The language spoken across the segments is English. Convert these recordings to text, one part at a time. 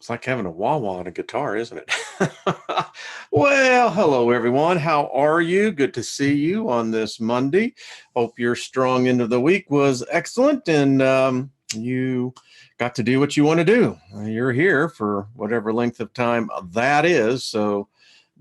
It's like having a wah-wah on a guitar, isn't it? Well, hello, everyone. How are you? Good to see you on this Monday. Hope your strong end of the week was excellent and you got to do what you want to do. You're here for whatever length of time that is. So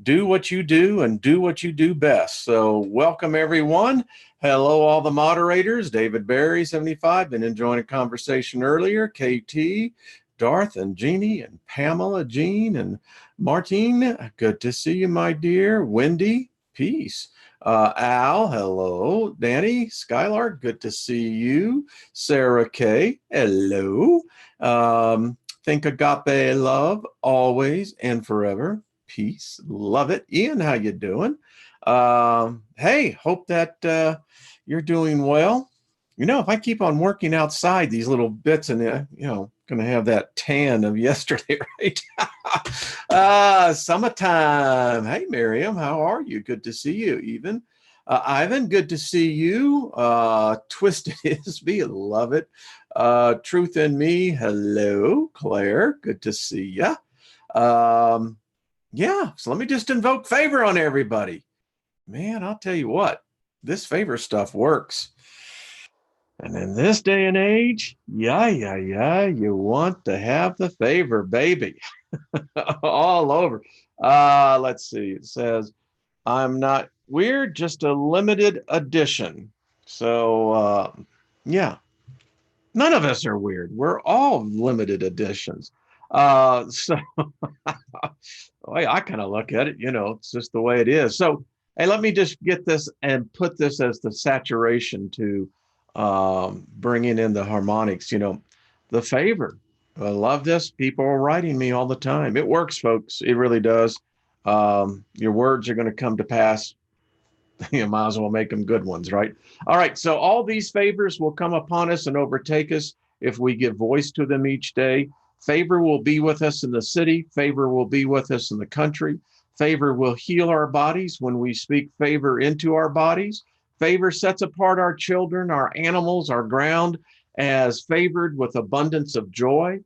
do what you do and do what you do best. So welcome, everyone. Hello, all the moderators. David Barry, 75. Been enjoying a conversation earlier. KT, Darth and Jeannie and Pamela, Jean and Martine. Good to see you, my dear. Wendy, peace. Al, hello. Danny, Skylark, good to see you. Sarah K, hello. Think agape love always and forever. Peace. Love it. Ian, how you doing? Hey, hope that you're doing well. You know, if I keep on working outside these little bits and, going to have that tan of yesterday, right? Summertime. Hey, Miriam, how are you? Good to see you, even. Ivan, good to see you. Twisted Isby, love it. Truth in Me, hello. Claire, good to see ya. Yeah, so let me just invoke favor on everybody. Man, I'll tell you what, this favor stuff works. And in this day and age, you want to have the favor, baby. All over. Let's see. It says, I'm not weird, just a limited edition. So, yeah, none of us are weird. We're all limited editions. So the way I kind of look at it, it's just the way it is. So, hey, let me just get this and put this as the saturation to bringing in the harmonics, the favor. I love this. People are writing me all the time. It works, folks. It really does. Your words are going to come to pass. You might as well make them good ones, right? All right. So all these favors will come upon us and overtake us if we give voice to them each day. Favor will be with us in the city. Favor will be with us in the country. Favor will heal our bodies when we speak favor into our bodies. Favor sets apart our children, our animals, our ground as favored with abundance of joy.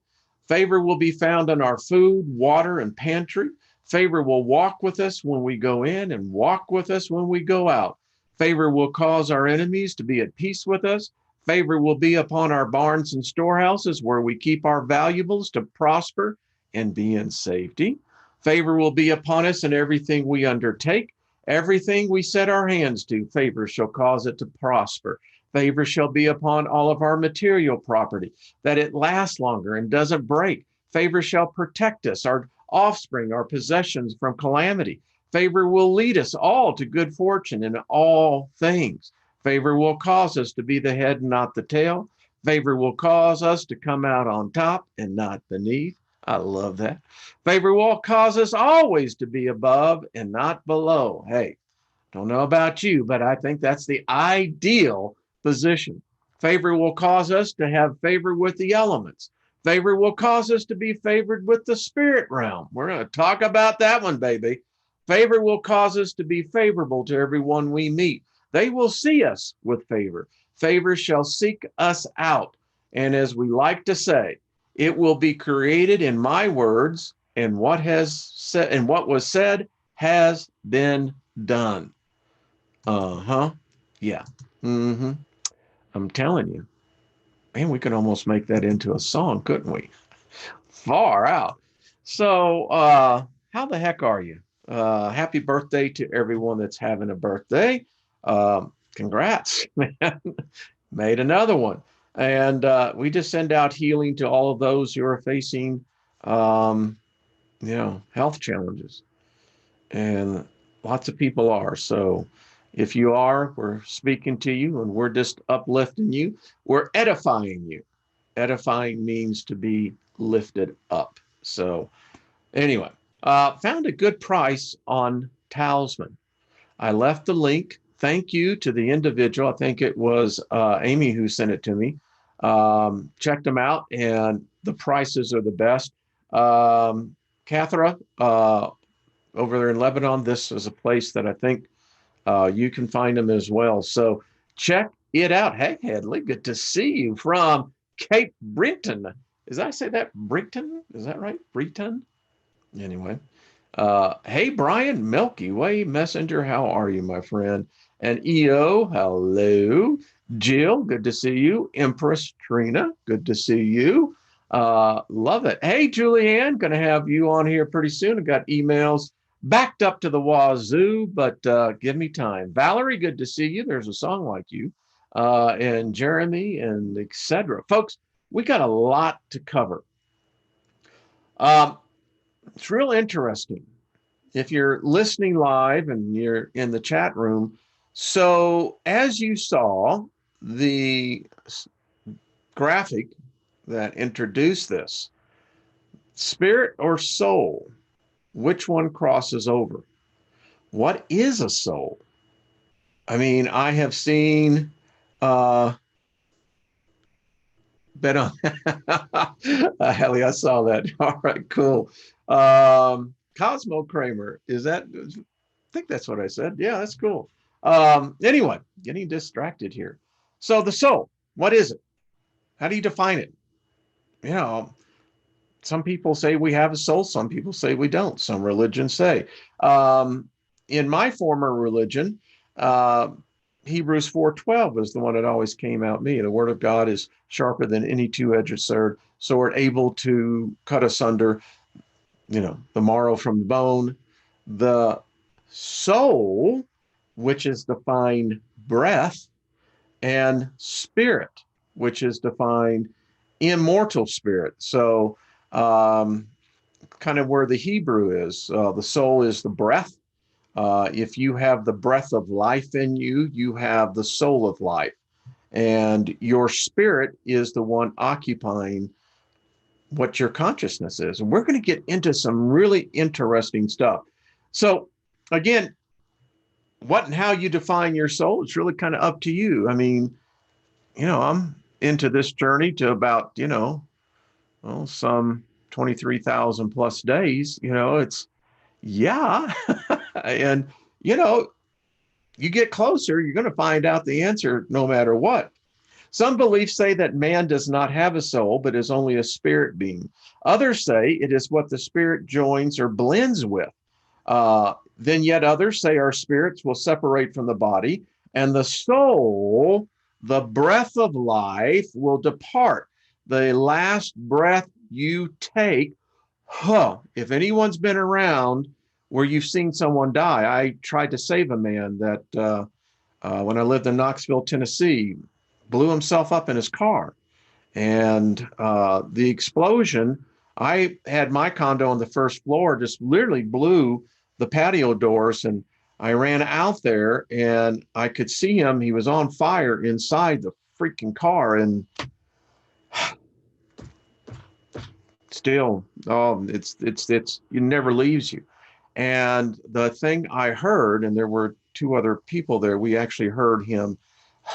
Favor will be found in our food, water, and pantry. Favor will walk with us when we go in and walk with us when we go out. Favor will cause our enemies to be at peace with us. Favor will be upon our barns and storehouses where we keep our valuables to prosper and be in safety. Favor will be upon us in everything we undertake. Everything we set our hands to, favor shall cause it to prosper. Favor shall be upon all of our material property, that it lasts longer and doesn't break. Favor shall protect us, our offspring, our possessions from calamity. Favor will lead us all to good fortune in all things. Favor will cause us to be the head and not the tail. Favor will cause us to come out on top and not beneath. I love that. Favor will cause us always to be above and not below. Hey, don't know about you, but I think that's the ideal position. Favor will cause us to have favor with the elements. Favor will cause us to be favored with the spirit realm. We're going to talk about that one, baby. Favor will cause us to be favorable to everyone we meet. They will see us with favor. Favor shall seek us out. And as we like to say, it will be created in my words, and what was said has been done. Yeah. I'm telling you, man, we could almost make that into a song, couldn't we? Far out. So, how the heck are you? Happy birthday to everyone that's having a birthday. Congrats, man. Made another one. And we just send out healing to all of those who are facing, health challenges. And lots of people are. So if you are, we're speaking to you and we're just uplifting you. We're edifying you. Edifying means to be lifted up. So anyway, found a good price on talisman. I left the link. Thank you to the individual. I think it was Amy who sent it to me. Checked them out, and the prices are the best. Cathra, over there in Lebanon, this is a place that I think you can find them as well. So check it out. Hey, Headley, good to see you from Cape Breton. Is I say that Brighton? Is that right? Brighton? Anyway. Hey, Brian, Milky Way Messenger, how are you, my friend? And EO, hello. Jill, good to see you. Empress Trina, good to see you. Love it. Hey, Julianne, going to have you on here pretty soon. I got emails backed up to the wazoo, but give me time. Valerie, good to see you. There's a song like you. And Jeremy and etc. Folks, we got a lot to cover. It's real interesting if you're listening live and you're in the chat room. So as you saw the graphic that introduced this, spirit or soul, which one crosses over? What is a soul? I mean, I have seen bet on Hallie, I saw that. All right, cool. Cosmo Kramer, is that, I think that's what I said. Yeah, that's cool. Anyway, getting distracted here. So the soul, what is it? How do you define it? You know, some people say we have a soul. Some people say we don't. Some religions say. In my former religion, Hebrews 4:12 is the one that always came out me. The word of God is sharper than any two-edged sword, able to cut asunder, the marrow from the bone. The soul, which is defined breath, and spirit, which is defined immortal spirit. So kind of where the Hebrew is, the soul is the breath. If you have the breath of life in you, you have the soul of life. And your spirit is the one occupying what your consciousness is. And we're going to get into some really interesting stuff. So again, what and how you define your soul, it's really kind of up to you. I mean, I'm into this journey to about, some 23,000 plus days, it's, yeah. And, you get closer, you're going to find out the answer no matter what. Some beliefs say that man does not have a soul, but is only a spirit being. Others say it is what the spirit joins or blends with. Then yet others say our spirits will separate from the body, and the soul, the breath of life, will depart. The last breath you take, if anyone's been around where you've seen someone die, I tried to save a man that when I lived in Knoxville, Tennessee, blew himself up in his car. And the explosion, I had my condo on the first floor, just literally blew the patio doors. And I ran out there and I could see him. He was on fire inside the freaking car. And still, it never leaves you. And the thing I heard, and there were two other people there, we actually heard him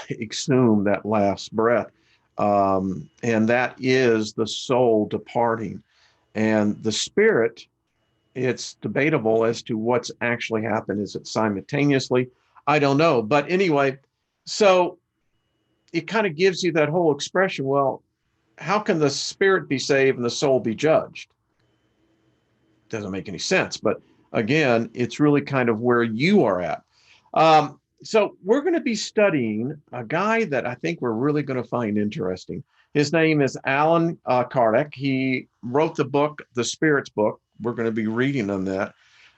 exhume that last breath. And that is the soul departing. And the spirit, it's debatable as to what's actually happened. Is it simultaneously? I don't know. But anyway, so it kind of gives you that whole expression. Well, how can the spirit be saved and the soul be judged? Doesn't make any sense. But again, it's really kind of where you are at. So we're going to be studying a guy that I think we're really going to find interesting. His name is Alan Kardec. He wrote the book, The Spirit's Book. We're going to be reading on that.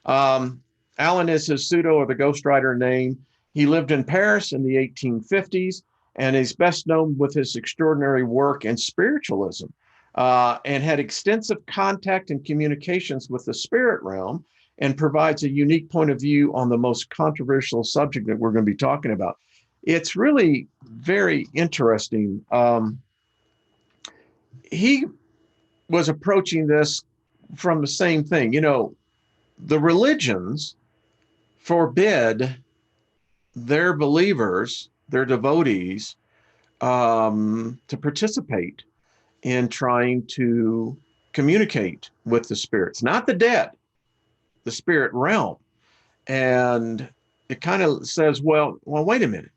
Alan is his pseudo or the ghostwriter name. He lived in Paris in the 1850s, and is best known with his extraordinary work in spiritualism, and had extensive contact and communications with the spirit realm, and provides a unique point of view on the most controversial subject that we're going to be talking about. It's really very interesting. He was approaching this from the same thing. The religions forbid their believers, their devotees, to participate in trying to communicate with the spirits, not the dead, the spirit realm. And it kind of says, well, wait a minute.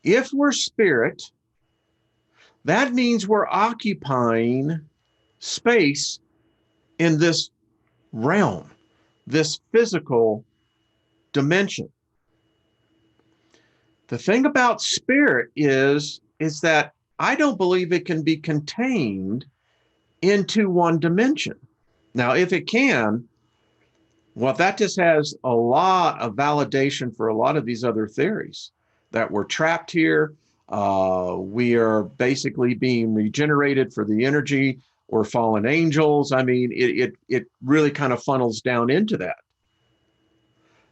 If we're spirit, that means we're occupying space in this realm, this physical dimension. The thing about spirit is that I don't believe it can be contained into one dimension. Now, if it can, well, that just has a lot of validation for a lot of these other theories that we're trapped here. We are basically being regenerated for the energy or fallen angels. I mean, it really kind of funnels down into that.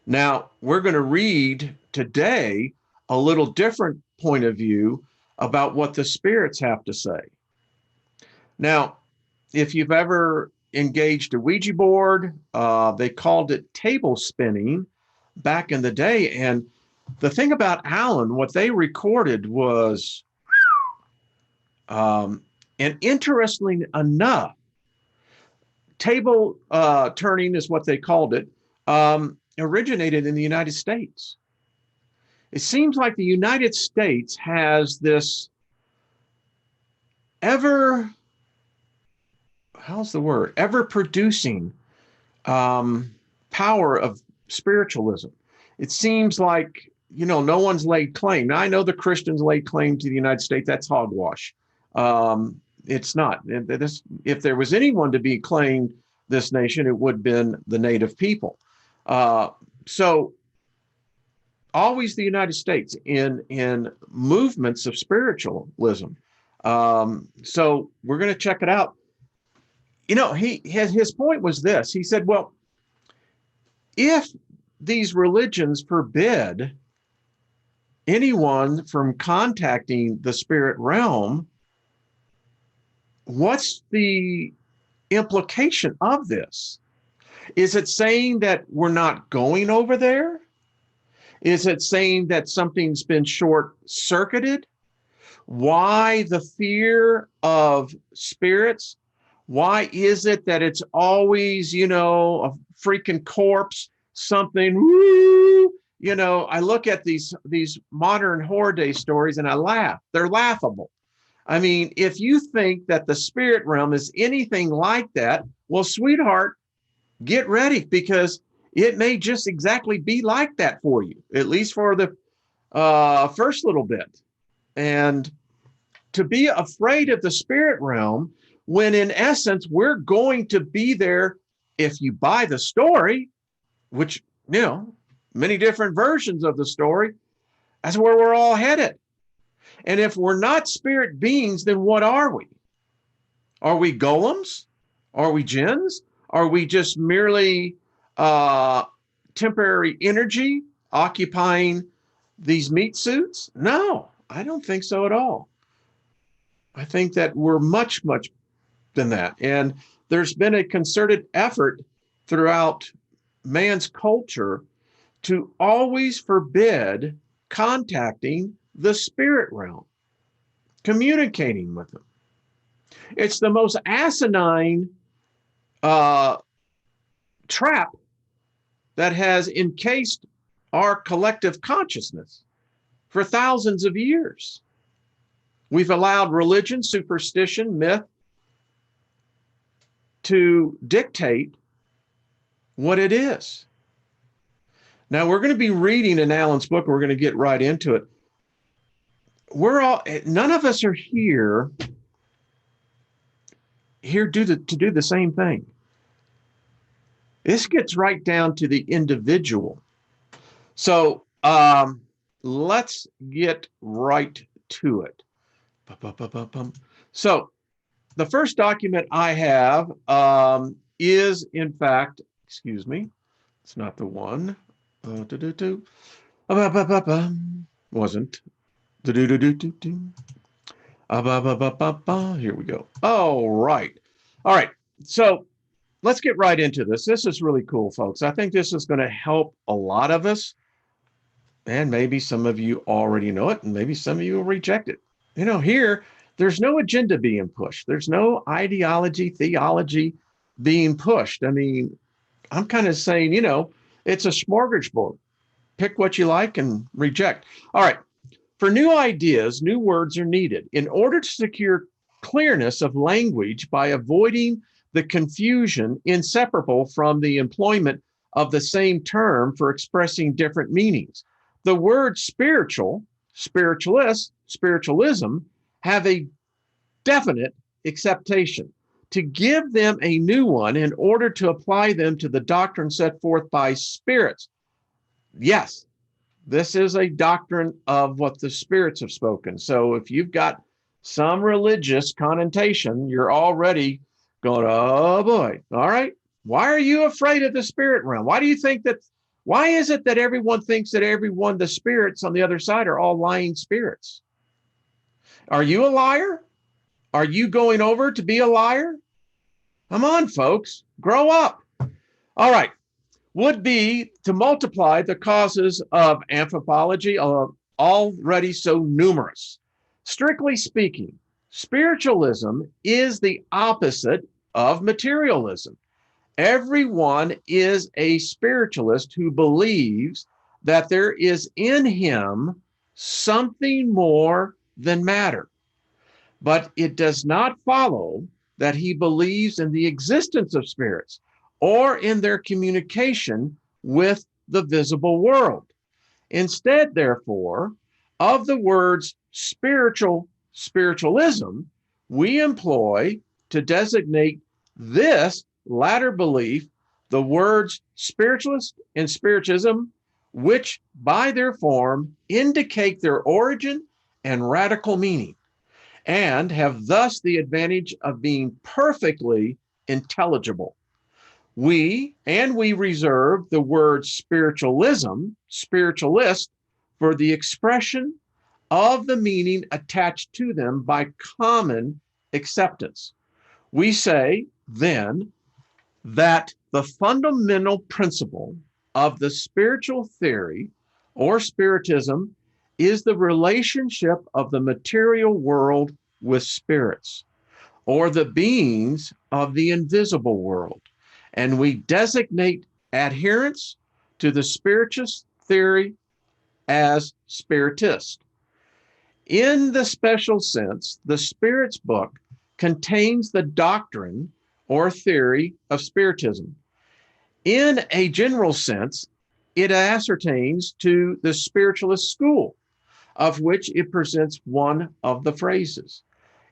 Now, we're going to read today a little different point of view about what the spirits have to say. Now, if you've ever engaged a Ouija board, they called it table spinning back in the day. And the thing about Alan, what they recorded was, and interestingly enough, table turning is what they called it, originated in the United States. It seems like the United States has this ever producing power of spiritualism. It seems like, no one's laid claim. Now, I know the Christians laid claim to the United States. That's hogwash. It's not. If there was anyone to be claimed this nation, it would have been the native people. So always the United States in movements of spiritualism. So we're going to check it out. His point was this. He said, well, if these religions forbid anyone from contacting the spirit realm, what's the implication of this? Is it saying that we're not going over there? Is it saying that something's been short-circuited? Why the fear of spirits? Why is it that it's always, a freaking corpse, something, woo? I look at these modern horror day stories and I laugh. They're laughable. I mean, if you think that the spirit realm is anything like that, well, sweetheart, get ready, because it may just exactly be like that for you, at least for the first little bit. And to be afraid of the spirit realm, when in essence, we're going to be there, if you buy the story, which, many different versions of the story, that's where we're all headed. And if we're not spirit beings, then what are we? Are we golems? Are we jinns? Are we just merely temporary energy occupying these meat suits? No, I don't think so at all. I think that we're much, much than that. And there's been a concerted effort throughout man's culture to always forbid contacting the spirit realm, communicating with them. It's the most asinine trap that has encased our collective consciousness for thousands of years. We've allowed religion, superstition, myth to dictate what it is. Now, we're going to be reading in Alan's book, and we're going to get right into it. None of us are here to do the same thing. This gets right down to the individual. So let's get right to it. So the first document I have is, in fact, excuse me, it's not the one. Wasn't. Here we go. All right. So let's get right into this. This is really cool, folks. I think this is going to help a lot of us. And maybe some of you already know it, and maybe some of you will reject it. Here, there's no agenda being pushed. There's no ideology, theology being pushed. I mean, I'm kind of saying, it's a smorgasbord. Pick what you like and reject. All right. For new ideas, new words are needed. In order to secure clearness of language by avoiding the confusion inseparable from the employment of the same term for expressing different meanings. The words spiritual, spiritualist, spiritualism have a definite acceptation. To give them a new one in order to apply them to the doctrine set forth by spirits. Yes, this is a doctrine of what the spirits have spoken. So if you've got some religious connotation, you're already going, oh boy, all right. Why are you afraid of the spirit realm? Why do you think that? Why is it that everyone thinks that the spirits on the other side are all lying spirits? Are you a liar? Are you going over to be a liar? Come on, folks, grow up. All right. Would be to multiply the causes of anthropology already so numerous. Strictly speaking, spiritualism is the opposite of materialism. Everyone is a spiritualist who believes that there is in him something more than matter. But it does not follow that he believes in the existence of spirits or in their communication with the visible world. Instead, therefore, of the words spiritualism, we employ to designate this latter belief the words spiritualist and spiritism, which by their form indicate their origin and radical meaning, and have thus the advantage of being perfectly intelligible. We reserve the word spiritualism, spiritualist, for the expression of the meaning attached to them by common acceptance. We say, then, that the fundamental principle of the spiritual theory or spiritism is the relationship of the material world with spirits, or the beings of the invisible world. And we designate adherents to the spiritist theory as spiritist. In the special sense, the Spirit's book contains the doctrine or theory of spiritism. In a general sense, it ascertains to the spiritualist school, of which it presents one of the phrases.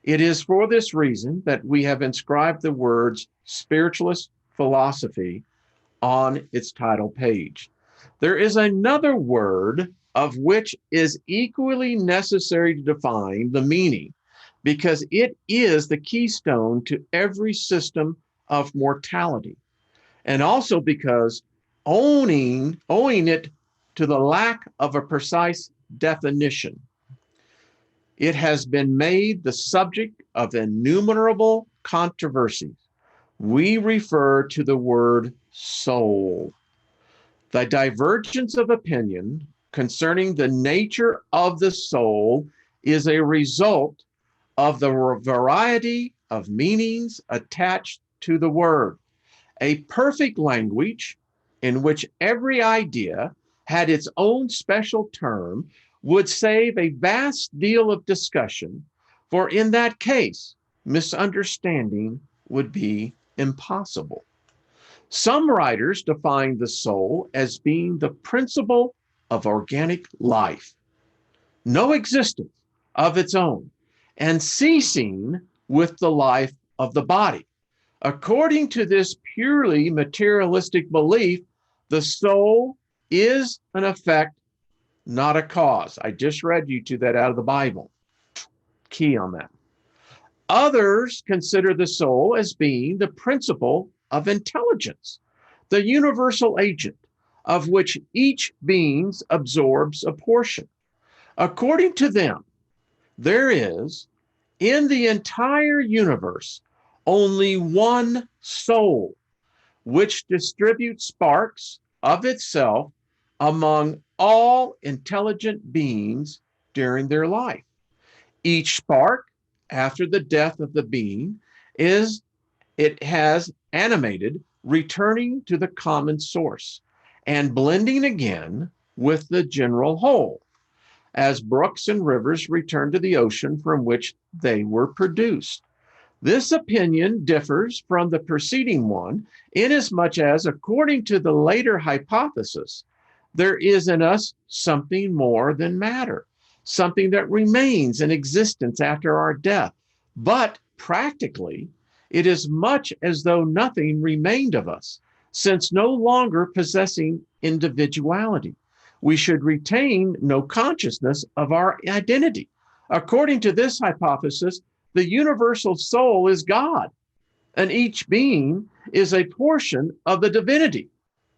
It is for this reason that we have inscribed the words spiritualist philosophy on its title page. There is another word of which is equally necessary to define the meaning, because it is the keystone to every system of mortality, and also because owing it to the lack of a precise definition, it has been made the subject of innumerable controversies. We refer to the word soul. The divergence of opinion concerning the nature of the soul is a result of the variety of meanings attached to the word. A perfect language in which every idea had its own special term would save a vast deal of discussion, for in that case, misunderstanding would be impossible. Some writers define the soul as being the principle of organic life, no existence of its own, and ceasing with the life of the body. According to this purely materialistic belief, the soul is an effect, not a cause. I just read you to that out of the Bible. Key on that. Others consider the soul as being the principle of intelligence, the universal agent of which each being absorbs a portion. According to them, there is in the entire universe only one soul, which distributes sparks of itself among all intelligent beings during their life. Each spark, after the death of the being, it has animated, returning to the common source and blending again with the general whole. as brooks and rivers return to the ocean from which they were produced. This opinion differs from the preceding one, inasmuch as, according to the later hypothesis, there is in us something more than matter, something that remains in existence after our death. But practically, it is much as though nothing remained of us, since no longer possessing individuality. We should retain no consciousness of our identity. According to this hypothesis, the universal soul is God, and each being is a portion of the divinity.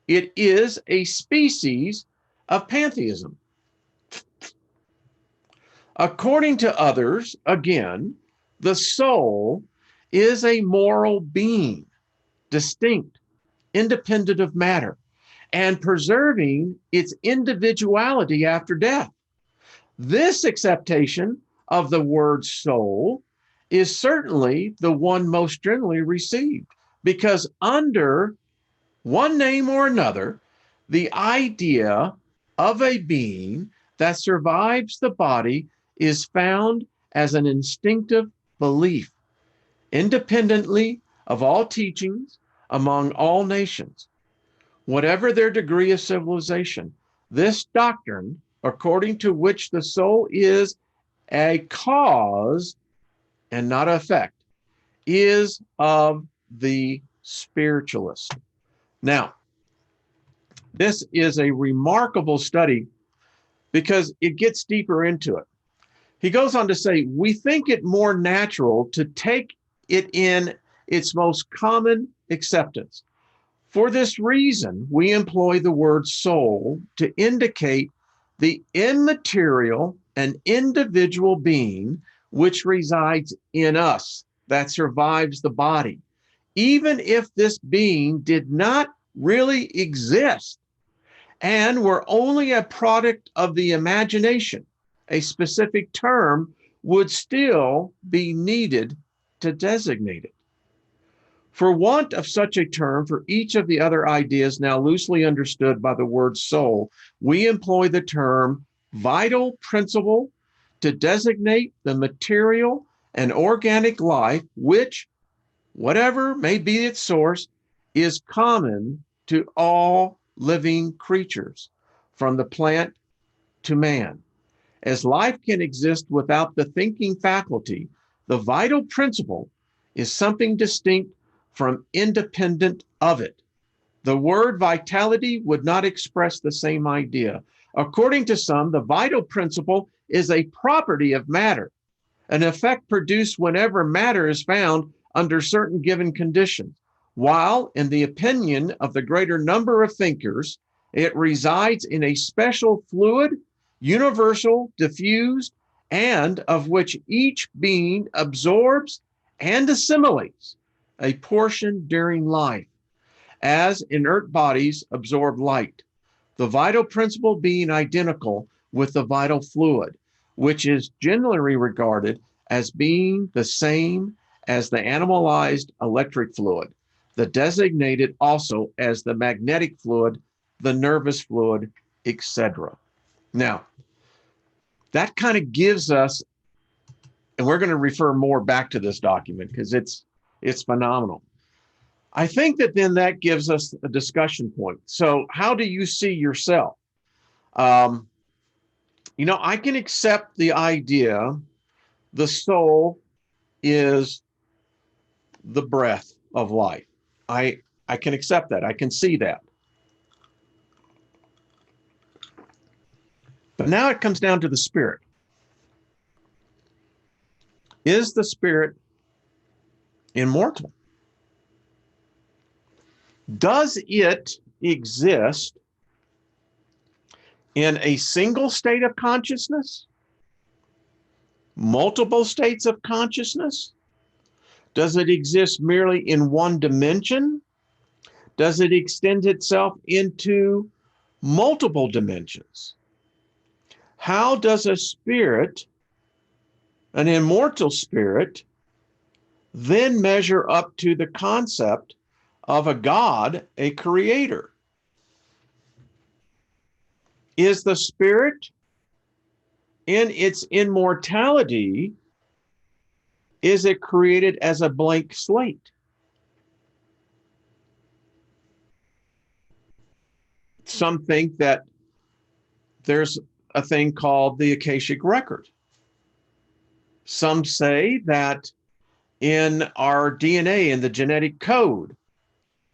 It is a species of pantheism. According to others, again, the soul is a moral being, distinct, independent of matter, and preserving its individuality after death. This acceptation of the word soul is certainly the one most generally received, because under one name or another, the idea of a being that survives the body is found as an instinctive belief, independently of all teachings among all nations. Whatever their degree of civilization, this doctrine, according to which the soul is a cause and not effect, is of the spiritualist. Now, this is a remarkable study because it gets deeper into it. He goes on to say, we think it more natural to take it in its most common acceptance. For this reason, we employ the word soul to indicate the immaterial and individual being which resides in us, that survives the body, even if this being did not really exist and were only a product of the imagination. A specific term would still be needed to designate it. For want of such a term for each of the other ideas now loosely understood by the word soul, we employ the term vital principle to designate the material and organic life which, whatever may be its source, is common to all living creatures, from the plant to man. As life can exist without the thinking faculty, the vital principle is something distinct from independent of it. The word vitality would not express the same idea. According to some, the vital principle is a property of matter, an effect produced whenever matter is found under certain given conditions, while, in the opinion of the greater number of thinkers, it resides in a special fluid, universal, diffused, and of which each being absorbs and assimilates a portion during life, as inert bodies absorb light, the vital principle being identical with the vital fluid, which is generally regarded as being the same as the animalized electric fluid, the designated also as the magnetic fluid, the nervous fluid, etc. Now, that kind of gives us, and we're going to refer more back to this document because it's phenomenal. I think that then that gives us a discussion point. So how do you see yourself? I can accept the idea the soul is the breath of life. I can accept that. I can see that. But now it comes down to the spirit. Is the spirit immortal? Does it exist in a single state of consciousness? Multiple states of consciousness? Does it exist merely in one dimension? Does it extend itself into multiple dimensions? How does a spirit, an immortal spirit, then measure up to the concept of a God, a creator? Is the spirit in its immortality, is it created as a blank slate? Some think that there's a thing called the Akashic record. Some say that in our DNA, in the genetic code,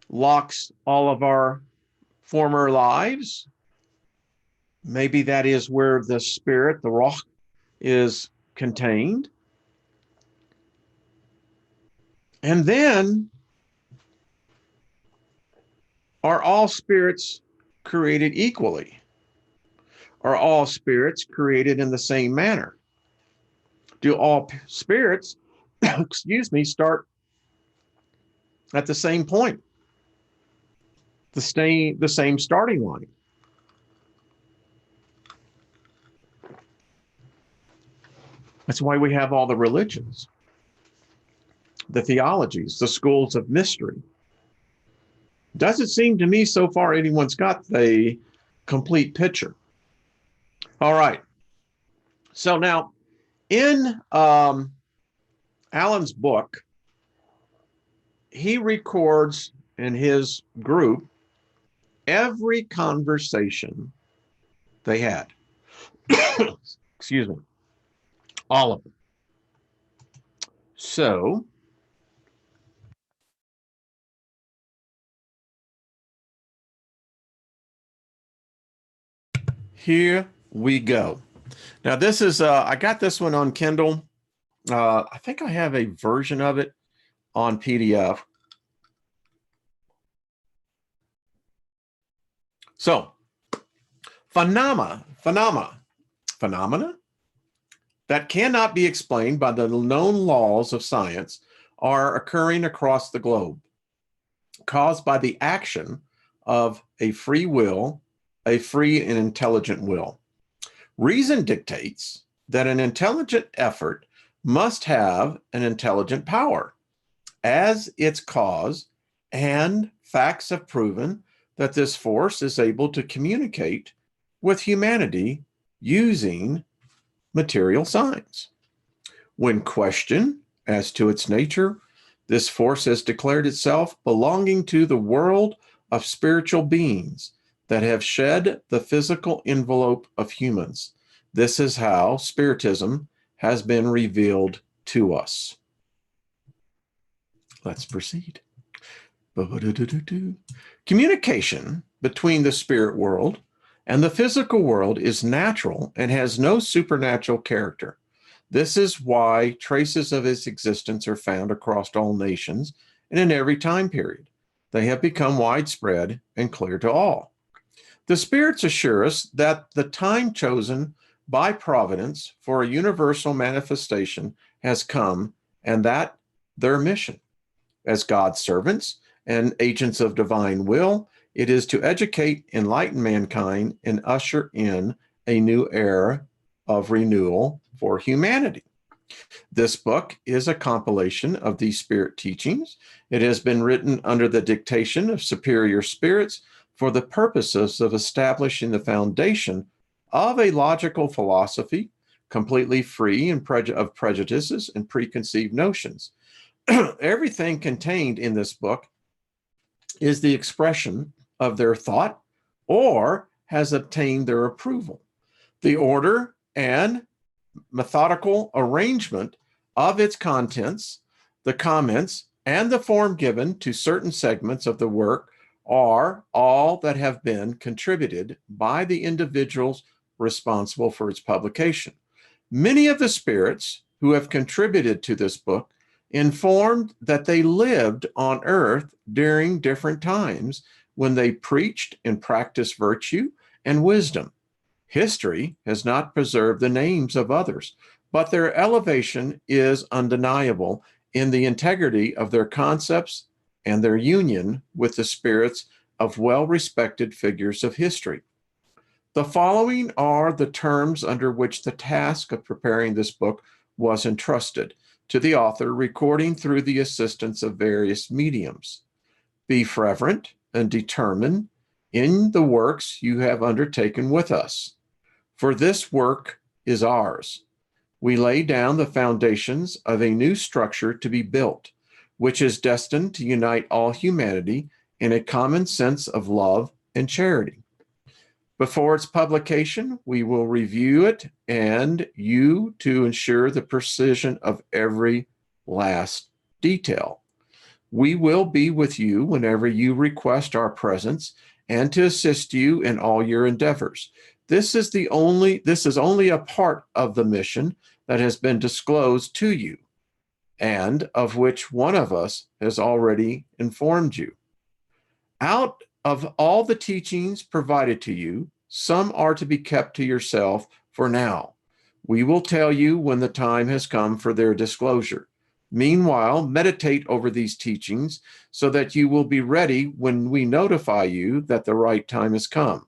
locks all of our former lives. Maybe that is where the spirit, the Ruach, is contained. And then, are all spirits created equally? Are all spirits created in the same manner? Do all spirits, excuse me, start at the same point, the same starting line? That's why we have all the religions, the theologies, the schools of mystery. Doesn't seem to me so far anyone's got the complete picture. All right. So now, in Alan's book, he records in his group every conversation they had. Excuse me. All of them. So here we go. Now this is, I got this one on Kindle. I think I have a version of it on PDF. So phenomena that cannot be explained by the known laws of science are occurring across the globe, caused by the action of a free will, a free and intelligent will. Reason dictates that an intelligent effort must have an intelligent power as its cause, and facts have proven that this force is able to communicate with humanity using material signs. When questioned as to its nature, this force has declared itself belonging to the world of spiritual beings that have shed the physical envelope of humans. This is how Spiritism has been revealed to us. Let's proceed. Communication between the spirit world and the physical world is natural and has no supernatural character. This is why traces of its existence are found across all nations and in every time period. They have become widespread and clear to all. The spirits assure us that the time chosen by providence for a universal manifestation has come, and that their mission as God's servants and agents of divine will, it is to educate, enlighten mankind, and usher in a new era of renewal for humanity. This book is a compilation of these spirit teachings. It has been written under the dictation of superior spirits for the purposes of establishing the foundation of a logical philosophy, completely free of prejudices and preconceived notions. Everything contained in this book is the expression of their thought or has obtained their approval. The order and methodical arrangement of its contents, the comments, and the form given to certain segments of the work are all that have been contributed by the individuals responsible for its publication. Many of the spirits who have contributed to this book informed that they lived on earth during different times when they preached and practiced virtue and wisdom. History has not preserved the names of others, but their elevation is undeniable in the integrity of their concepts and their union with the spirits of well-respected figures of history. The following are the terms under which the task of preparing this book was entrusted to the author, recording through the assistance of various mediums. Be fervent and determined in the works you have undertaken with us. For this work is ours. We lay down the foundations of a new structure to be built, which is destined to unite all humanity in a common sense of love and charity. Before its publication, we will review it and you to ensure the precision of every last detail. We will be with you whenever you request our presence and to assist you in all your endeavors. This is only a part of the mission that has been disclosed to you and of which one of us has already informed you. Out of all the teachings provided to you, some are to be kept to yourself for now. We will tell you when the time has come for their disclosure. Meanwhile, meditate over these teachings so that you will be ready when we notify you that the right time has come.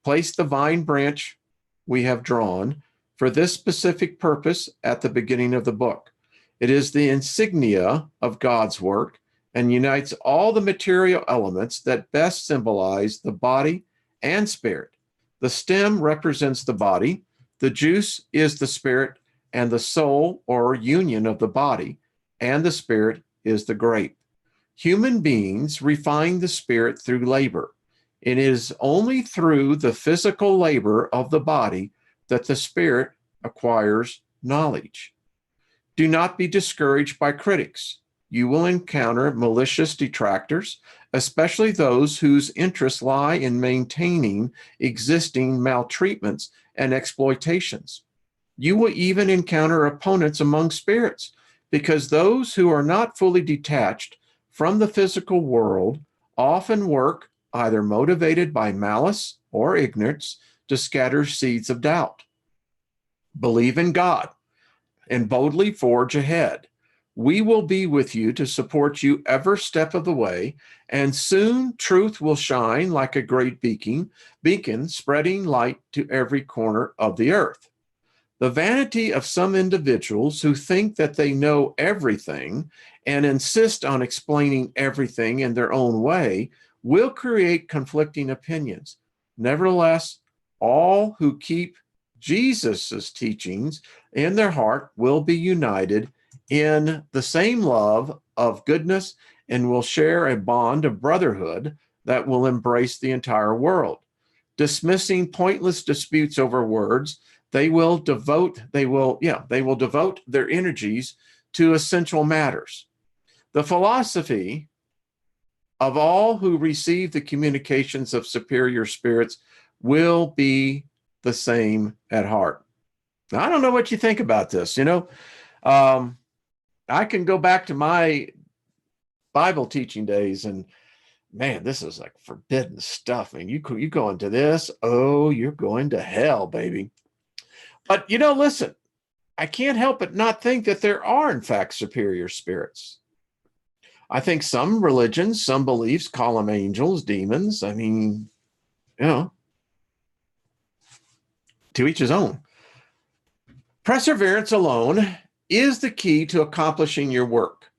Place the vine branch we have drawn for this specific purpose at the beginning of the book. It is the insignia of God's work and unites all the material elements that best symbolize the body and spirit. The stem represents the body, the juice is the spirit, and the soul or union of the body, and the spirit is the grape. Human beings refine the spirit through labor. It is only through the physical labor of the body that the spirit acquires knowledge. Do not be discouraged by critics. You will encounter malicious detractors, especially those whose interests lie in maintaining existing maltreatments and exploitations. You will even encounter opponents among spirits, because those who are not fully detached from the physical world often work either motivated by malice or ignorance to scatter seeds of doubt. Believe in God and boldly forge ahead. We will be with you to support you every step of the way, and soon truth will shine like a great beacon, spreading light to every corner of the earth. The vanity of some individuals who think that they know everything and insist on explaining everything in their own way will create conflicting opinions. Nevertheless, all who keep Jesus's teachings in their heart will be united in the same love of goodness and will share a bond of brotherhood that will embrace the entire world. Dismissing pointless disputes over words, they will devote their energies to essential matters. The philosophy of all who receive the communications of superior spirits will be the same at heart. Now, I don't know what you think about this. I can go back to my Bible teaching days, and man, this is like forbidden stuff. I mean, you go into this, oh, you're going to hell, baby. But listen, I can't help but not think that there are, in fact, superior spirits. I think some religions, some beliefs call them angels, demons. I mean, to each his own. Perseverance alone is the key to accomplishing your work.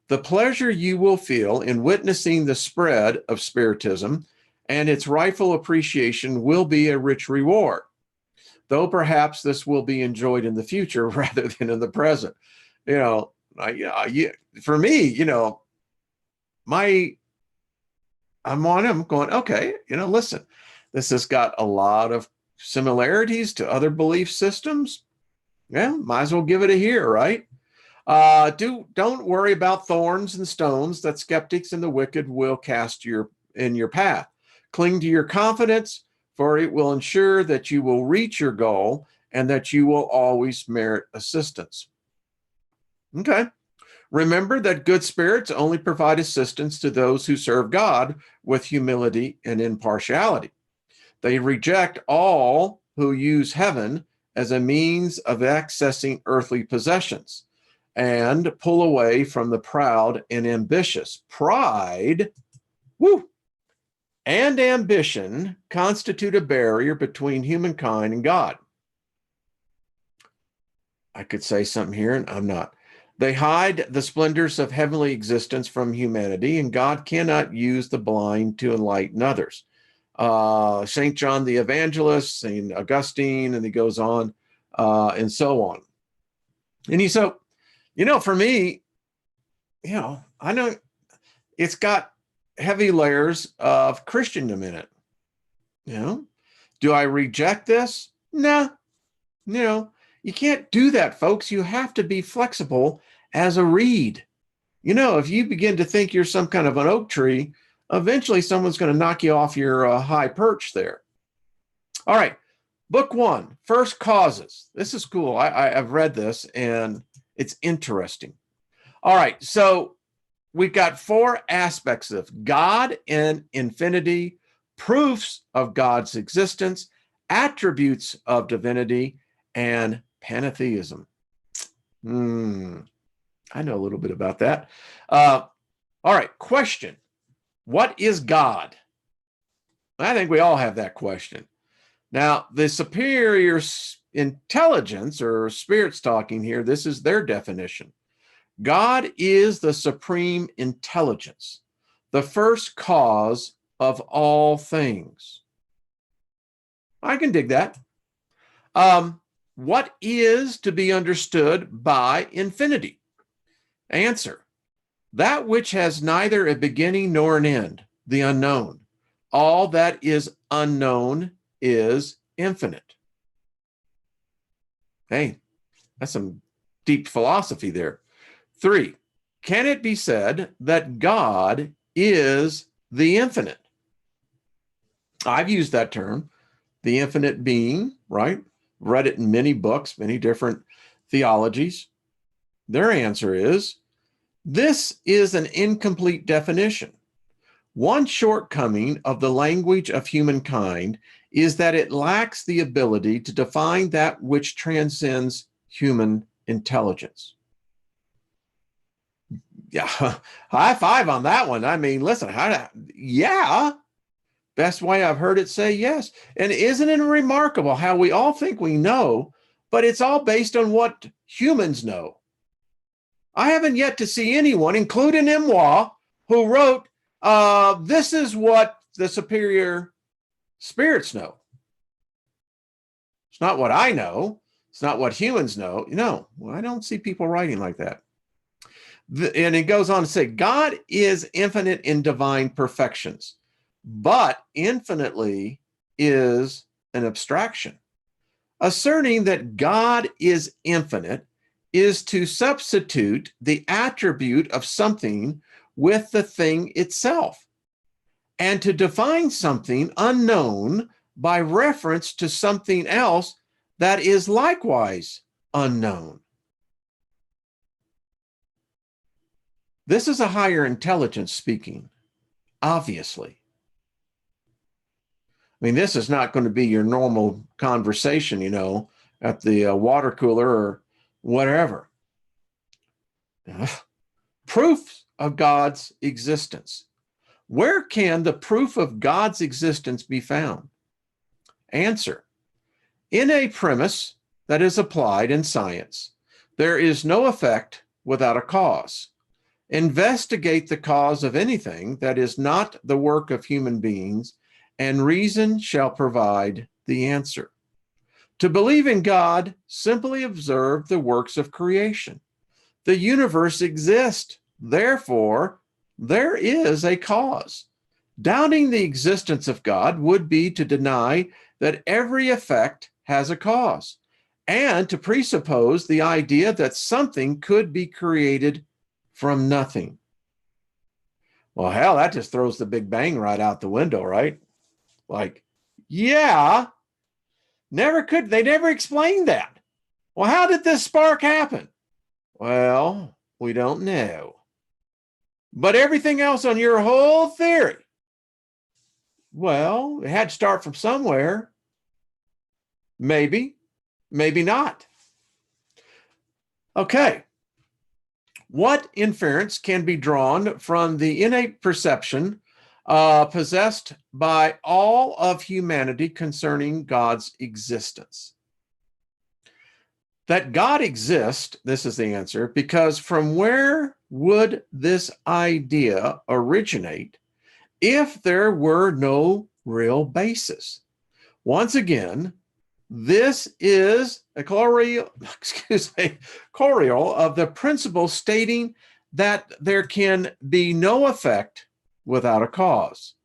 The pleasure you will feel in witnessing the spread of Spiritism and its rightful appreciation will be a rich reward, though perhaps this will be enjoyed in the future rather than in the present. For me, I'm going, okay, listen, this has got a lot of similarities to other belief systems. Yeah, might as well give it a hear, right? Don't worry about thorns and stones that skeptics and the wicked will cast in your path. Cling to your confidence, for it will ensure that you will reach your goal and that you will always merit assistance. Okay. Remember that good spirits only provide assistance to those who serve God with humility and impartiality. They reject all who use heaven as a means of accessing earthly possessions and pull away from the proud and ambitious. Pride, and ambition constitute a barrier between humankind and God. I could say something here, and I'm not. They hide the splendors of heavenly existence from humanity, and God cannot use the blind to enlighten others. St. John the Evangelist, St. Augustine, and he goes on. and so on. And so, for me, I know it's got heavy layers of Christendom in it. Do I reject this? No. You can't do that, folks. You have to be flexible as a reed. If you begin to think you're some kind of an oak tree, eventually someone's going to knock you off your high perch there. All right. Book 1, First Causes. This is cool. I've read this and it's interesting. All right. So we've got 4 aspects of God and infinity, proofs of God's existence, attributes of divinity, and pantheism. I know a little bit about that. All right, question. What is God? I think we all have that question. Now, the superior intelligence, or spirits talking here, this is their definition. God is the supreme intelligence, the first cause of all things. I can dig that. What is to be understood by infinity? Answer: that which has neither a beginning nor an end, the unknown. All that is unknown is infinite. Hey, that's some deep philosophy there. 3, can it be said that God is the infinite? I've used that term, the infinite being, right? Read it in many books, many different theologies. Their answer is, this is an incomplete definition. One shortcoming of the language of humankind is that it lacks the ability to define that which transcends human intelligence. Yeah, high five on that one. I mean, listen, best way I've heard it say yes. And isn't it remarkable how we all think we know, but it's all based on what humans know? I haven't yet to see anyone, including Imwa, who wrote, this is what the superior spirits know. It's not what I know. It's not what humans know. I don't see people writing like that. And it goes on to say, God is infinite in divine perfections, but infinitely is an abstraction. Asserting that God is infinite is to substitute the attribute of something with the thing itself, and to define something unknown by reference to something else that is likewise unknown. This is a higher intelligence speaking, obviously. I mean, this is not going to be your normal conversation, at the water cooler or whatever. Proofs of God's existence. Where can the proof of God's existence be found? Answer: in a premise that is applied in science. There is no effect without a cause. Investigate the cause of anything that is not the work of human beings, and reason shall provide the answer. To believe in God, simply observe the works of creation. The universe exists, therefore, there is a cause. Doubting the existence of God would be to deny that every effect has a cause, and to presuppose the idea that something could be created from nothing. Well, hell, that just throws the Big Bang right out the window, right? Like, yeah, they never explained that. Well, how did this spark happen? Well, we don't know. But everything else on your whole theory, well, it had to start from somewhere. Maybe, maybe not. Okay. What inference can be drawn from the innate perception possessed by all of humanity concerning God's existence? That God exists, this is the answer, because from where would this idea originate if there were no real basis? Once again, This is a chorial of the principle stating that there can be no effect without a cause.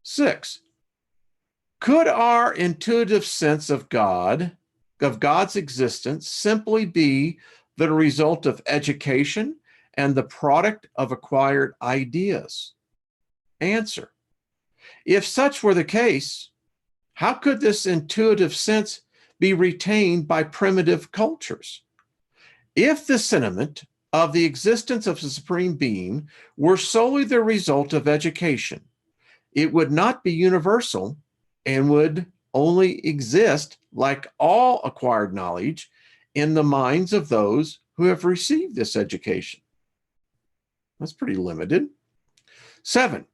6. Could our intuitive sense of God's existence, simply be the result of education and the product of acquired ideas? Answer. If such were the case, how could this intuitive sense be retained by primitive cultures? If the sentiment of the existence of a supreme being were solely the result of education, it would not be universal and would only exist, like all acquired knowledge, in the minds of those who have received this education. That's pretty limited. 7.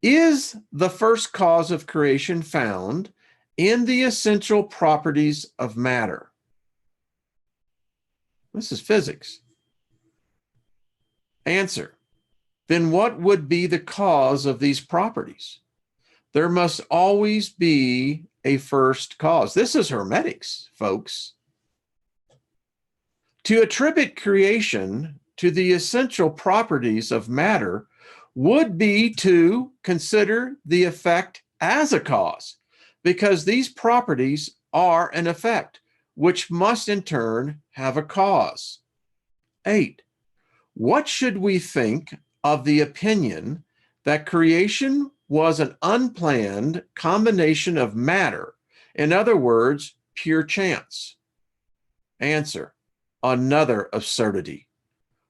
Is the first cause of creation found in the essential properties of matter? This is physics. Answer. Then what would be the cause of these properties? There must always be a first cause. This is hermetics, folks. To attribute creation to the essential properties of matter would be to consider the effect as a cause, because these properties are an effect, which must in turn have a cause. 8. What should we think of the opinion that creation was an unplanned combination of matter, in other words, pure chance? Answer. Another absurdity.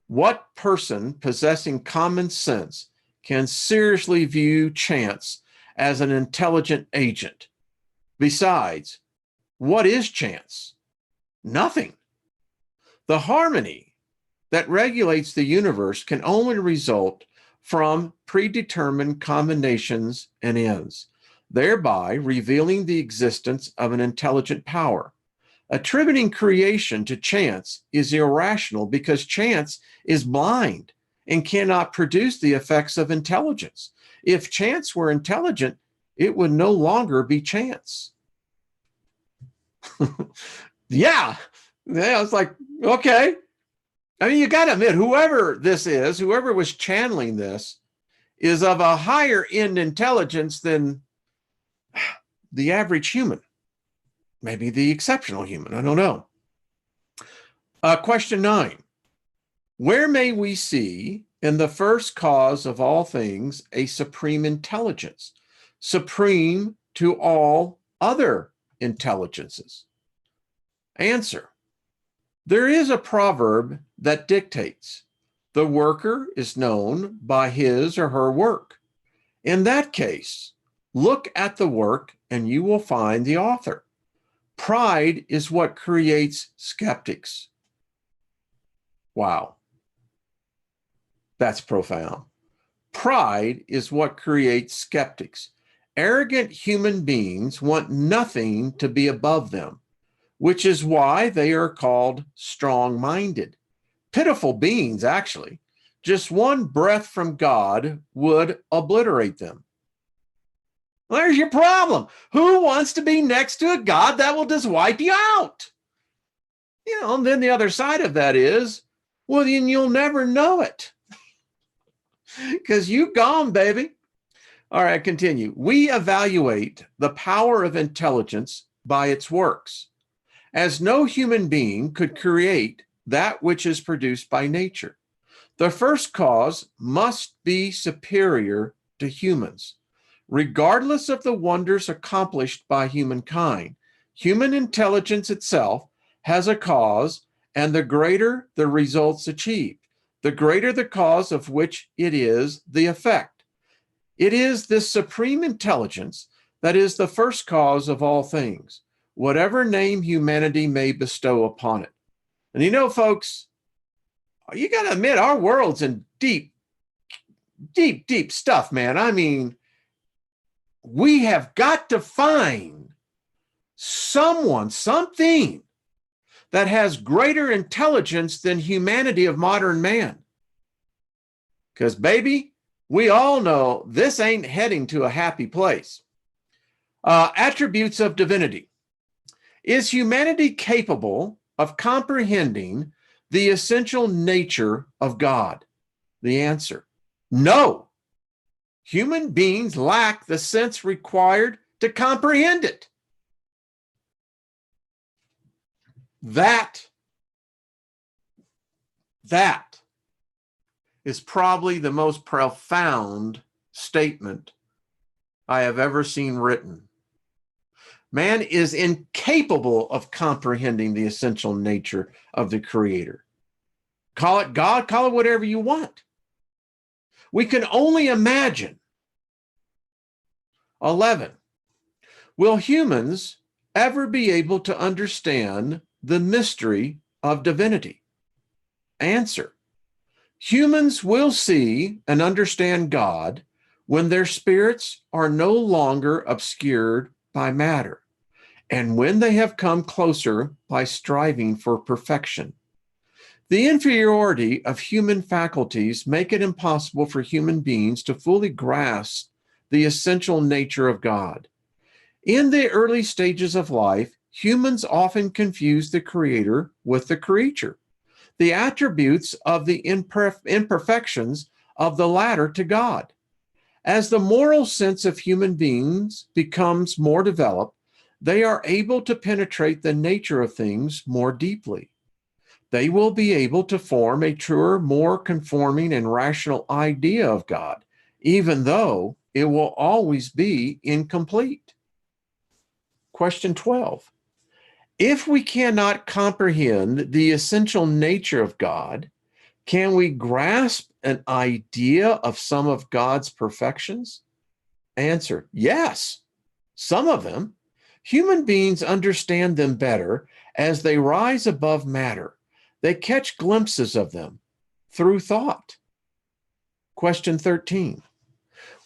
What person possessing common sense can seriously view chance as an intelligent agent? Besides, what is chance? Nothing. The harmony that regulates the universe can only result from predetermined combinations and ends, thereby revealing the existence of an intelligent power. Attributing creation to chance is irrational because chance is blind and cannot produce the effects of intelligence. If chance were intelligent, it would no longer be chance. Yeah, it's like, okay. I mean, you got to admit, whoever this is, whoever was channeling this, is of a higher end intelligence than the average human. Maybe the exceptional human, I don't know. Question 9. Where may we see in the first cause of all things a supreme intelligence, supreme to all other intelligences? Answer. There is a proverb that dictates, the worker is known by his or her work. In that case, look at the work and you will find the author. Pride is what creates skeptics. Wow. That's profound. Pride is what creates skeptics. Arrogant human beings want nothing to be above them, which is why they are called strong-minded. Pitiful beings, actually. Just one breath from God would obliterate them. There's your problem. Who wants to be next to a God that will just wipe you out? And then the other side of that is, well, then you'll never know it. Because you gone, baby. All right, continue. We evaluate the power of intelligence by its works, as no human being could create that which is produced by nature. The first cause must be superior to humans. Regardless of the wonders accomplished by humankind, human intelligence itself has a cause, and the greater the results achieved, the greater the cause of which it is the effect. It is this supreme intelligence that is the first cause of all things, whatever name humanity may bestow upon it. And folks, you got to admit, our world's in deep, deep, deep stuff, man. I mean, we have got to find something that has greater intelligence than humanity of modern man. Because, baby, we all know this ain't heading to a happy place. Attributes of divinity. Is humanity capable of comprehending the essential nature of God? The answer, no. Human beings lack the sense required to comprehend it. That is probably the most profound statement I have ever seen written. Man is incapable of comprehending the essential nature of the Creator. Call it God, call it whatever you want. We can only imagine. 11. Will humans ever be able to understand the mystery of divinity? Answer. Humans will see and understand God when their spirits are no longer obscured by matter, and when they have come closer by striving for perfection. The inferiority of human faculties make it impossible for human beings to fully grasp the essential nature of God. In the early stages of life, humans often confuse the Creator with the creature, the attributes of the imperfections of the latter to God. As the moral sense of human beings becomes more developed, they are able to penetrate the nature of things more deeply. They will be able to form a truer, more conforming and rational idea of God, even though it will always be incomplete. Question 12. If we cannot comprehend the essential nature of God, can we grasp an idea of some of God's perfections? Answer, yes, some of them. Human beings understand them better as they rise above matter. They catch glimpses of them through thought. Question 13.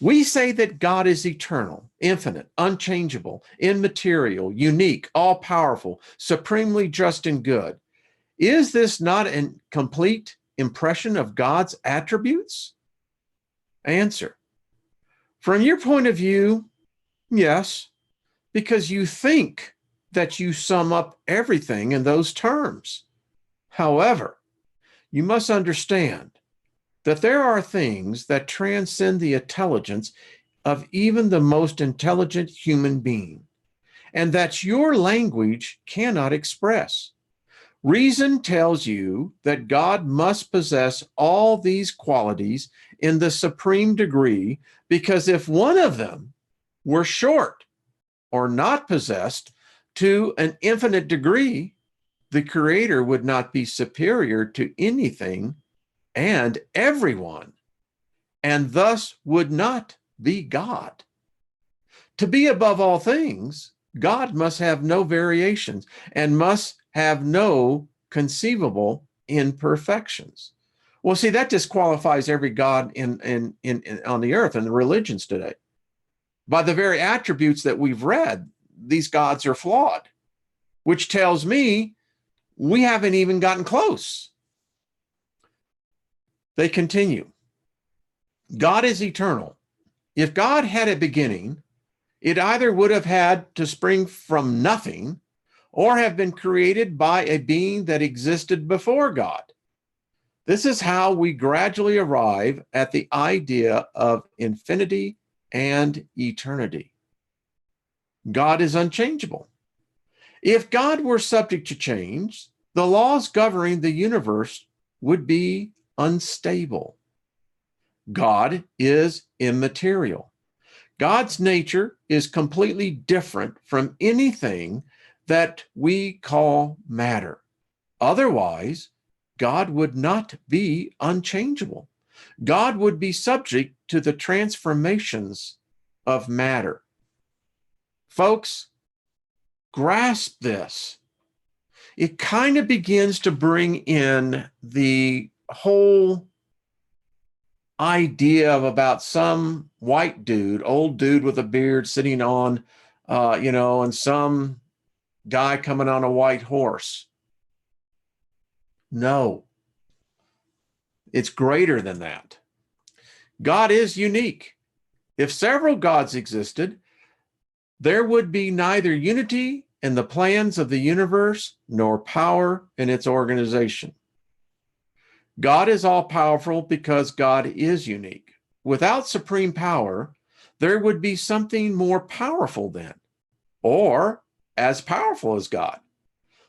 We say that God is eternal, infinite, unchangeable, immaterial, unique, all-powerful, supremely just and good. Is this not a complete impression of God's attributes? Answer. From your point of view, yes, because you think that you sum up everything in those terms. However, you must understand that there are things that transcend the intelligence of even the most intelligent human being, and that your language cannot express. Reason tells you that God must possess all these qualities in the supreme degree, because if one of them were short or not possessed to an infinite degree, the Creator would not be superior to anything and everyone, and thus would not be God. To be above all things, God must have no variations and must have no conceivable imperfections. Well, see, that disqualifies every God on the earth and the religions today. By the very attributes that we've read, these gods are flawed, which tells me we haven't even gotten close. They continue. God is eternal. If God had a beginning, it either would have had to spring from nothing or have been created by a being that existed before God. This is how we gradually arrive at the idea of infinity and eternity. God is unchangeable. If God were subject to change, the laws governing the universe would be unstable. God is immaterial. God's nature is completely different from anything that we call matter. Otherwise, God would not be unchangeable. God would be subject to the transformations of matter. Folks, grasp this. It kind of begins to bring in the whole idea of about some white dude, old dude with a beard sitting on, and some guy coming on a white horse. No, it's greater than that. God is unique. If several gods existed, there would be neither unity in the plans of the universe, nor power in its organization. God is all-powerful because God is unique. Without supreme power, there would be something more powerful then, or as powerful as God.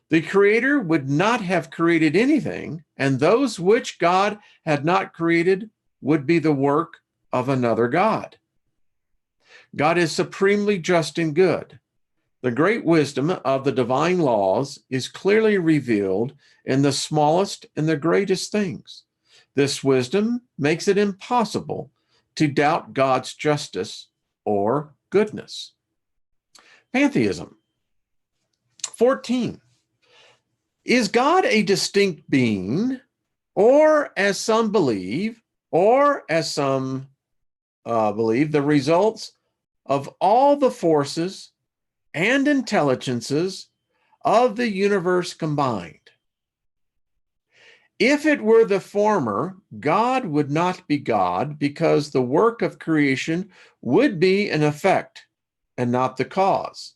The Creator would not have created anything, and those which God had not created would be the work of another God. God is supremely just and good. The great wisdom of the divine laws is clearly revealed in the smallest and the greatest things. This wisdom makes it impossible to doubt God's justice or goodness. Pantheism. 14. Is God a distinct being, or as some believe, the results of all the forces and intelligences of the universe combined? If it were the former, God would not be God, because the work of creation would be an effect and not the cause.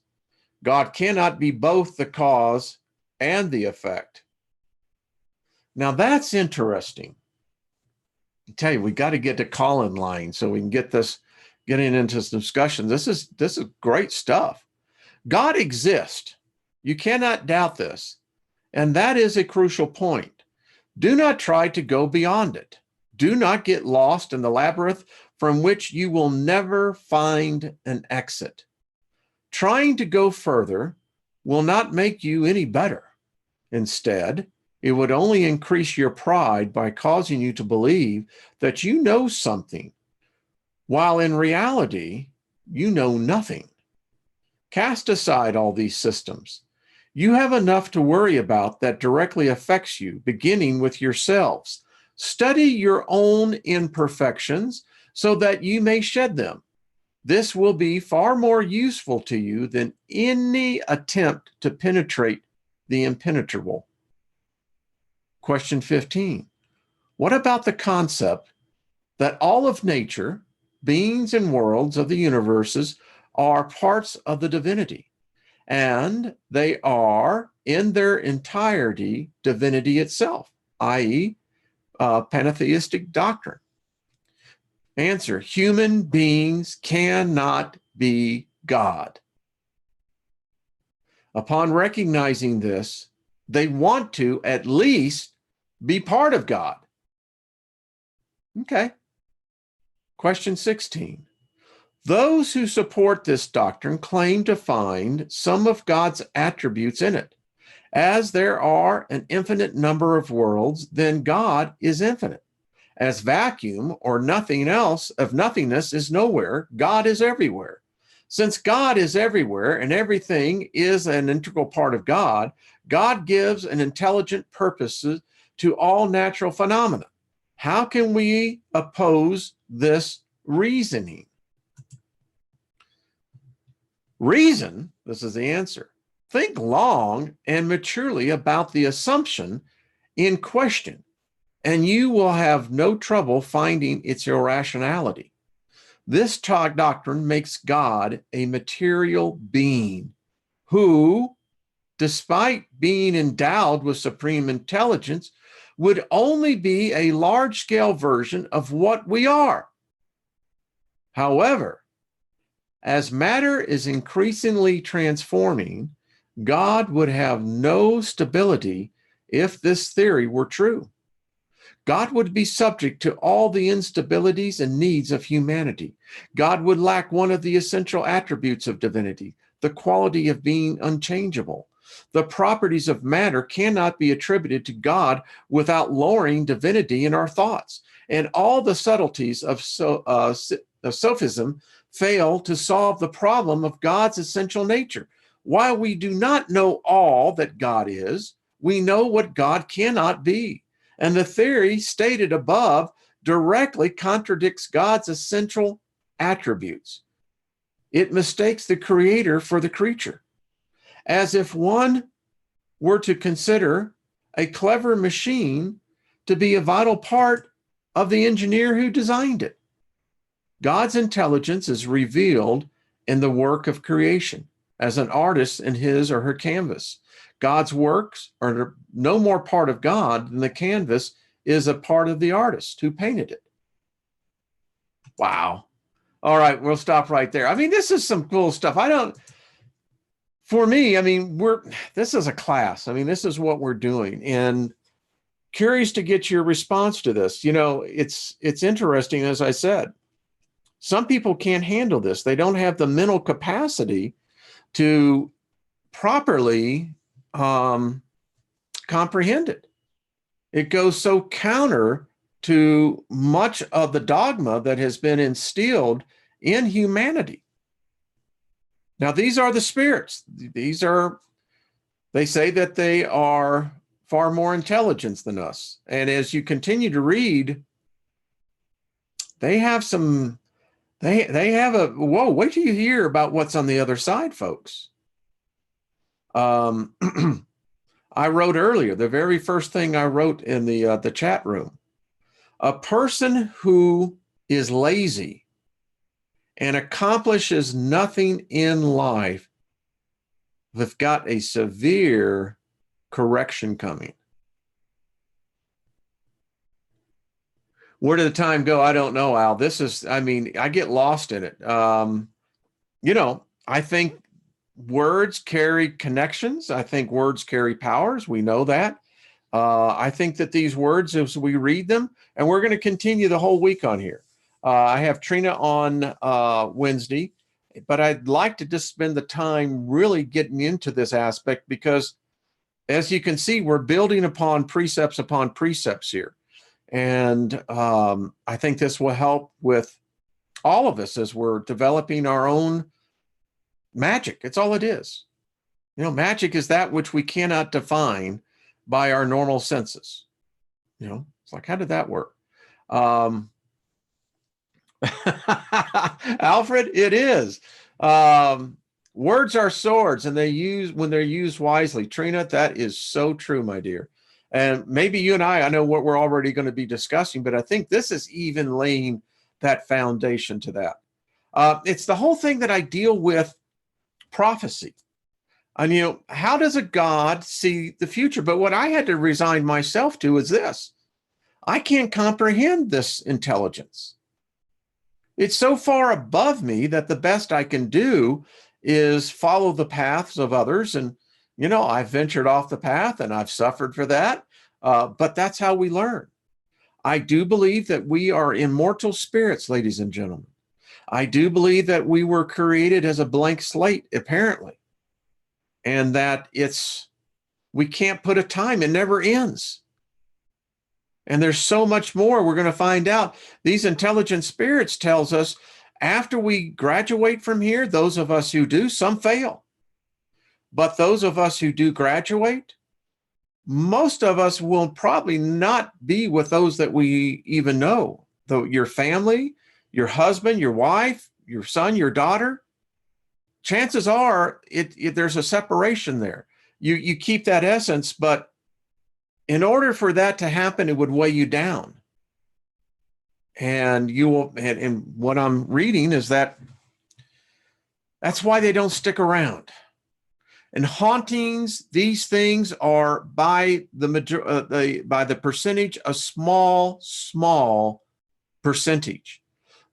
God cannot be both the cause and the effect. Now that's interesting. I tell you, we got to get to call-in line so we can getting into this discussion. This is great stuff. God exists. You cannot doubt this. And that is a crucial point. Do not try to go beyond it. Do not get lost in the labyrinth from which you will never find an exit. Trying to go further will not make you any better. Instead, it would only increase your pride by causing you to believe that you know something, while in reality, you know nothing. Cast aside all these systems. You have enough to worry about that directly affects you, beginning with yourselves. Study your own imperfections so that you may shed them. This will be far more useful to you than any attempt to penetrate the impenetrable. Question 15. What about the concept that all of nature, beings and worlds of the universes, are parts of the divinity, and they are in their entirety divinity itself, i.e., pantheistic doctrine? Answer: human beings cannot be God. Upon recognizing this, they want to at least be part of God. Okay. Question 16. Those who support this doctrine claim to find some of God's attributes in it. As there are an infinite number of worlds, then God is infinite. As vacuum or nothing else of nothingness is nowhere, God is everywhere. Since God is everywhere and everything is an integral part of God, God gives an intelligent purpose to all natural phenomena. How can we oppose this reasoning? Reason, this is the answer. Think long and maturely about the assumption in question, and you will have no trouble finding its irrationality. This doctrine makes God a material being who, despite being endowed with supreme intelligence, would only be a large-scale version of what we are. However, as matter is increasingly transforming, God would have no stability if this theory were true. God would be subject to all the instabilities and needs of humanity. God would lack one of the essential attributes of divinity, the quality of being unchangeable. The properties of matter cannot be attributed to God without lowering divinity in our thoughts. And all the subtleties of sophism fail to solve the problem of God's essential nature. While we do not know all that God is, we know what God cannot be. And the theory stated above directly contradicts God's essential attributes. It mistakes the creator for the creature, as if one were to consider a clever machine to be a vital part of the engineer who designed it. God's intelligence is revealed in the work of creation. as an artist in his or her canvas. God's works are no more part of God than the canvas is a part of the artist who painted it. Wow. All right, we'll stop right there. I mean, this is some cool stuff. For me, I mean, this is a class. I mean, this is what we're doing. And curious to get your response to this. You know, it's interesting, as I said. Some people can't handle this. They don't have the mental capacity to properly comprehend it. It goes so counter to much of the dogma that has been instilled in humanity. Now, these are the spirits. They say that they are far more intelligent than us. And as you continue to read, they have whoa, wait till you hear about what's on the other side, folks. I wrote earlier, the very first thing I wrote in the chat room, a person who is lazy and accomplishes nothing in life, they've got a severe correction coming. Where did the time go? I don't know, Al. I get lost in it. You know, I think words carry connections. I think words carry powers. We know that. I think that these words, as we read them, and we're going to continue the whole week on here. I have Trina on Wednesday, but I'd like to just spend the time really getting into this aspect because, as you can see, we're building upon precepts here. And I think this will help with all of us as we're developing our own magic. It's all it is. You know, magic is that which we cannot define by our normal senses. You know, it's like, how did that work? Alfred, it is. Words are swords, and when they're used wisely. Trina, that is so true, my dear. And maybe you and I know what we're already going to be discussing, but I think this is even laying that foundation to that. It's the whole thing that I deal with prophecy. And, you know, how does a God see the future? But what I had to resign myself to is this. I can't comprehend this intelligence. It's so far above me that the best I can do is follow the paths of others. And, you know, I've ventured off the path and I've suffered for that. But that's how we learn. I do believe that we are immortal spirits, ladies and gentlemen. I do believe that we were created as a blank slate, apparently. And that we can't put a time, it never ends. And there's so much more we're going to find out. These intelligent spirits tells us after we graduate from here, those of us who do, some fail. But those of us who do graduate, most of us will probably not be with those that we even know. Though your family, your husband, your wife, your son, your daughter, chances are there's a separation there. You keep that essence, but in order for that to happen, it would weigh you down. And and what I'm reading is that's why they don't stick around. And hauntings, these things are by the percentage, a small percentage.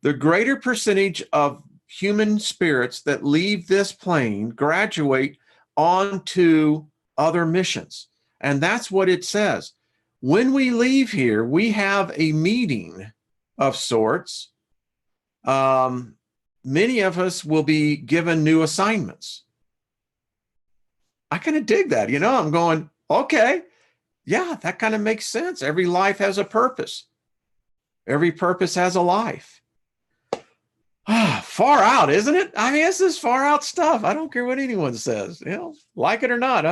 The greater percentage of human spirits that leave this plane graduate onto other missions. And that's what it says. When we leave here, we have a meeting of sorts. Many of us will be given new assignments. I kind of dig that. You know, I'm going, okay, yeah, that kind of makes sense. Every life has a purpose. Every purpose has a life. Far out, isn't it? I mean, this is far out stuff. I don't care what anyone says, you know, like it or not.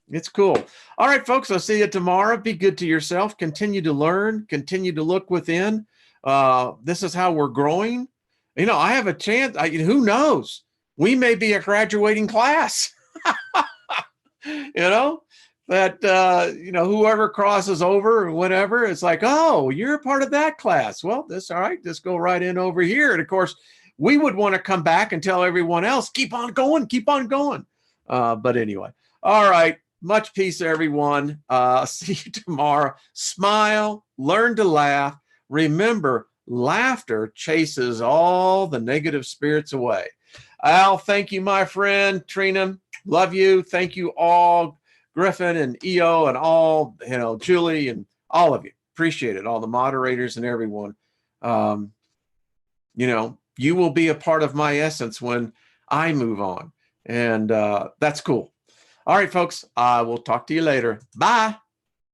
It's cool. All right, folks, I'll see you tomorrow. Be good to yourself. Continue to learn. Continue to look within. This is how we're growing. You know, I have a chance. Who knows? We may be a graduating class. You know, that, whoever crosses over or whatever, it's like, oh, you're a part of that class. Well, that's all right. Just go right in over here. And of course, we would want to come back and tell everyone else, keep on going, keep on going. But anyway, all right. Much peace, everyone. See you tomorrow. Smile, learn to laugh. Remember, laughter chases all the negative spirits away. Al, thank you, my friend. Trina, love you. Thank you all. Griffin and EO and all, Julie and all of you. Appreciate it. All the moderators and everyone. You will be a part of my essence when I move on. And that's cool. All right, folks, I will talk to you later. Bye.